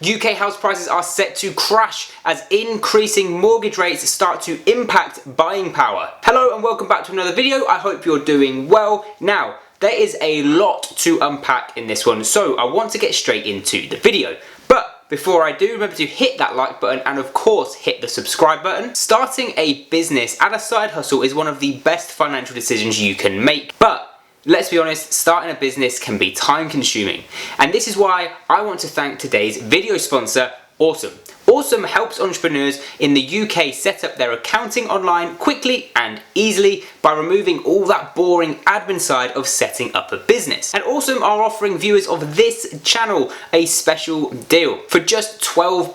UK house prices are set to crash as increasing mortgage rates start to impact buying power. Hello and welcome back to another video. I hope you're doing well. Now, there is a lot to unpack in this one, so I want to get straight into the video. But before I do, remember to hit that like button and of course hit the subscribe button. Starting a business and a side hustle is one of the best financial decisions you can make, but let's be honest, starting a business can be time consuming. And this is why I want to thank today's video sponsor, OSOME. OSOME helps entrepreneurs in the UK set up their accounting online quickly and easily by removing all that boring admin side of setting up a business. And OSOME are offering viewers of this channel a special deal. For just £12,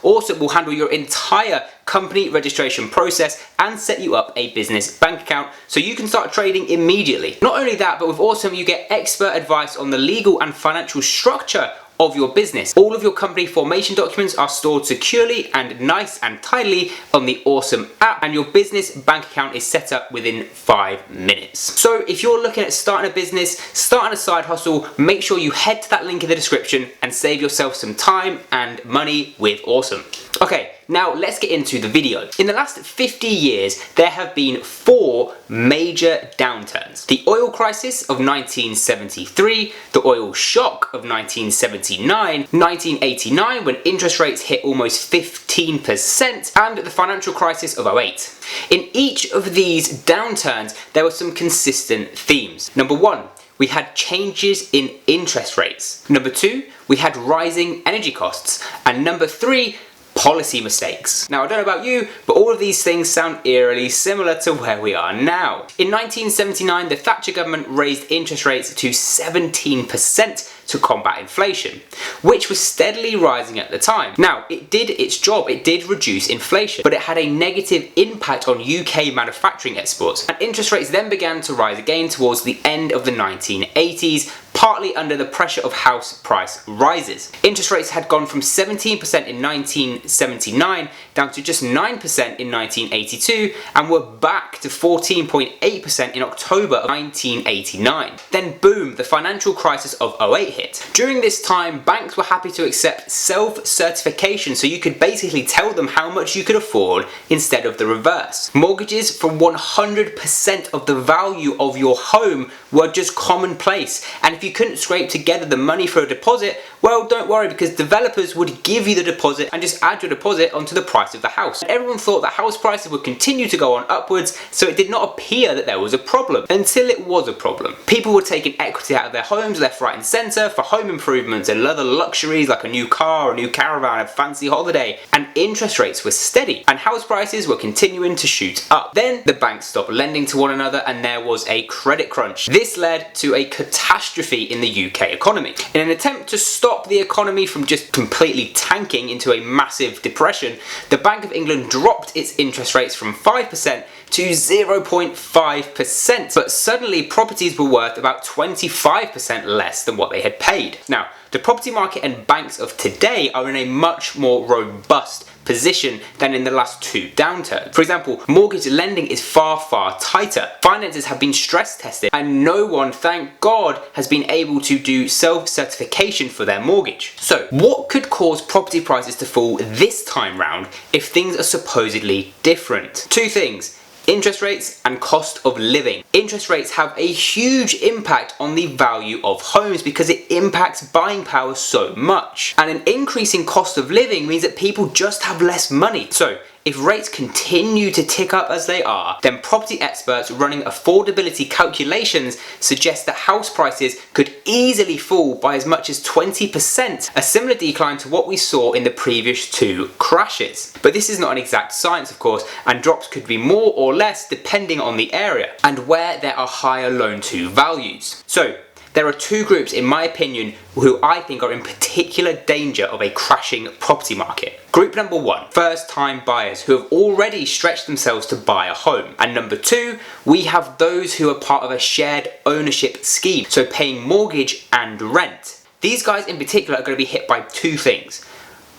OSOME will handle your entire company registration process and set you up a business bank account so you can start trading immediately. Not only that, but with OSOME you get expert advice on the legal and financial structure of your business. All of your company formation documents are stored securely and nice and tidily on the OSOME app, and your business bank account is set up within 5 minutes. So if you're looking at starting a business, starting a side hustle, make sure you head to that link in the description and save yourself some time and money with OSOME. Okay, now let's get into the video. In the last 50 years, there have been 4 major downturns. The oil crisis of 1973, the oil shock of 1979, 1989 when interest rates hit almost 15%, and the financial crisis of 2008. In each of these downturns, there were some consistent themes. Number 1, we had changes in interest rates. Number 2, we had rising energy costs. And number 3, policy mistakes. Now, I don't know about you, but all of these things sound eerily similar to where we are now. In 1979, the Thatcher government raised interest rates to 17% to combat inflation, which was steadily rising at the time. Now, it did its job, it did reduce inflation, but it had a negative impact on UK manufacturing exports, and interest rates then began to rise again towards the end of the 1980s, partly under the pressure of house price rises. Interest rates had gone from 17% in 1979 down to just 9% in 1982 and were back to 14.8% in October of 1989. Then boom, the financial crisis of 2008 hit. During this time, banks were happy to accept self-certification, so you could basically tell them how much you could afford instead of the reverse. Mortgages for 100% of the value of your home were just commonplace, and if you couldn't scrape together the money for a deposit, well, don't worry, because developers would give you the deposit and just add your deposit onto the price of the house. And everyone thought that house prices would continue to go on upwards, so it did not appear that there was a problem, until it was a problem. People were taking equity out of their homes left, right and centre for home improvements and other luxuries like a new car, a new caravan, a fancy holiday, and interest rates were steady and house prices were continuing to shoot up. Then the banks stopped lending to one another and there was a credit crunch. This led to a catastrophe in the UK economy. In an attempt to stop the economy from just completely tanking into a massive depression, the Bank of England dropped its interest rates from 5% to 0.5%, but suddenly properties were worth about 25% less than what they had paid. Now, the property market and banks of today are in a much more robust position than in the last 2 downturns. For example, mortgage lending is far tighter. Finances have been stress tested and no one, thank God, has been able to do self-certification for their mortgage. So what could cause property prices to fall this time round if things are supposedly different? 2 things. Interest rates and cost of living. Interest rates have a huge impact on the value of homes because it impacts buying power so much. And an increasing cost of living means that people just have less money. So if rates continue to tick up as they are, then property experts running affordability calculations suggest that house prices could easily fall by as much as 20%, a similar decline to what we saw in the previous 2 crashes. But this is not an exact science, of course, and drops could be more or less depending on the area and where there are higher loan-to values. So there are 2 groups, in my opinion, who I think are in particular danger of a crashing property market. Group number 1, first-time buyers who have already stretched themselves to buy a home. And number 2, we have those who are part of a shared ownership scheme, so paying mortgage and rent. These guys in particular are going to be hit by 2 things: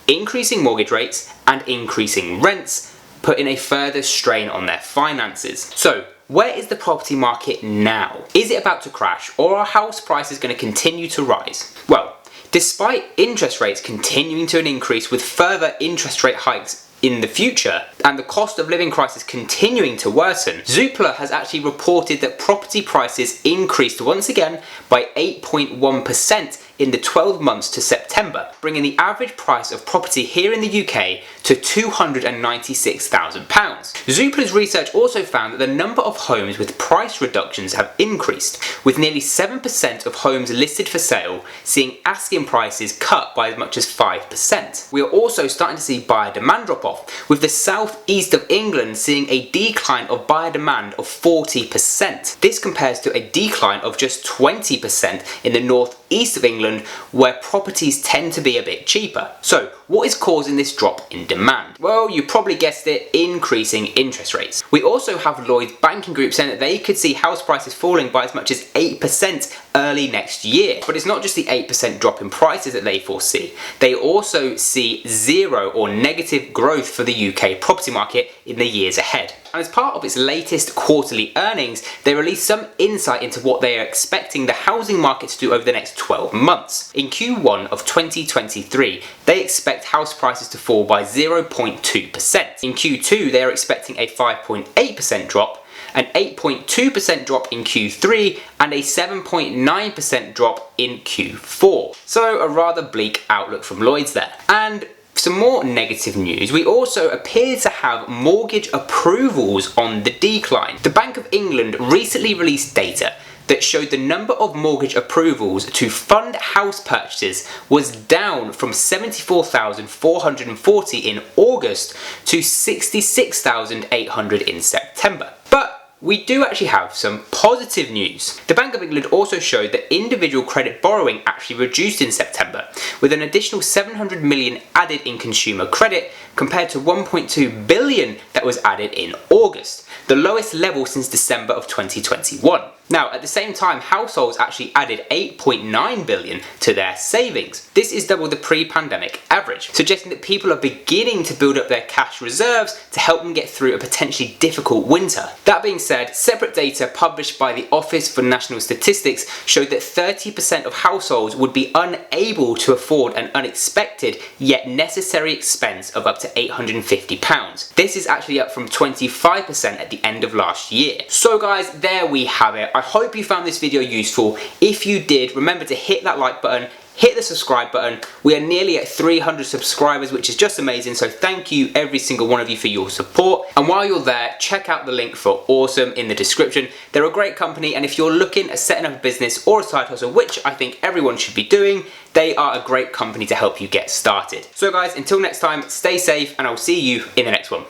increasing mortgage rates and increasing rents, putting a further strain on their finances. So where is the property market now? Is it about to crash, or are house prices going to continue to rise? Well, Despite interest rates continuing to increase with further interest rate hikes in the future, and the cost of living crisis continuing to worsen, ZOOPLA has actually reported that property prices increased once again by 8.1% in the 12 months to September, bringing the average price of property here in the UK to £296,000. ZOOPLA's research also found that the number of homes with price reductions have increased, with nearly 7% of homes listed for sale seeing asking prices cut by as much as 5%. We are also starting to see buyer demand drop off, with the southeast of England seeing a decline of buyer demand of 40%. This compares to a decline of just 20% in the northeast of England, where properties tend to be a bit cheaper. So, what is causing this drop in demand? Well, you probably guessed it, increasing interest rates. We also have Lloyds Banking Group saying that they could see house prices falling by as much as 8% early next year. But it's not just the 8% drop in prices that they foresee. They also see zero or negative growth for the UK property market in the years ahead. And as part of its latest quarterly earnings, they released some insight into what they are expecting the housing market to do over the next 12 months. In Q1 of 2023, they expect house prices to fall by 0.2%. In Q2, they are expecting a 5.8% drop, an 8.2% drop in Q3, and a 7.9% drop in Q4. So a rather bleak outlook from Lloyds there. And some more negative news, we also appear to have mortgage approvals on the decline. The Bank of England recently released data that showed the number of mortgage approvals to fund house purchases was down from 74,440 in August to 66,800 in September. But we do actually have some positive news. The Bank of England also showed that individual credit borrowing actually reduced in September, with an additional 700 million added in consumer credit compared to 1.2 billion that was added in August, the lowest level since December of 2021. Now, at the same time, households actually added 8.9 billion to their savings. This is double the pre-pandemic average, suggesting that people are beginning to build up their cash reserves to help them get through a potentially difficult winter. That being said, separate data published by the Office for National Statistics showed that 30% of households would be unable to afford an unexpected yet necessary expense of up to £850. This is actually up from 25% at the end of last year. So guys, there we have it. I hope you found this video useful. If you did, remember to hit that like button, hit the subscribe button. We are nearly at 300 subscribers, which is just amazing, so thank you every single one of you for your support. And while you're there, check out the link for OSOME in the description. They're a great company, and if you're looking at setting up a business or a side hustle, which I think everyone should be doing, they are a great company to help you get started. So guys, until next time, stay safe, and I'll see you in the next one.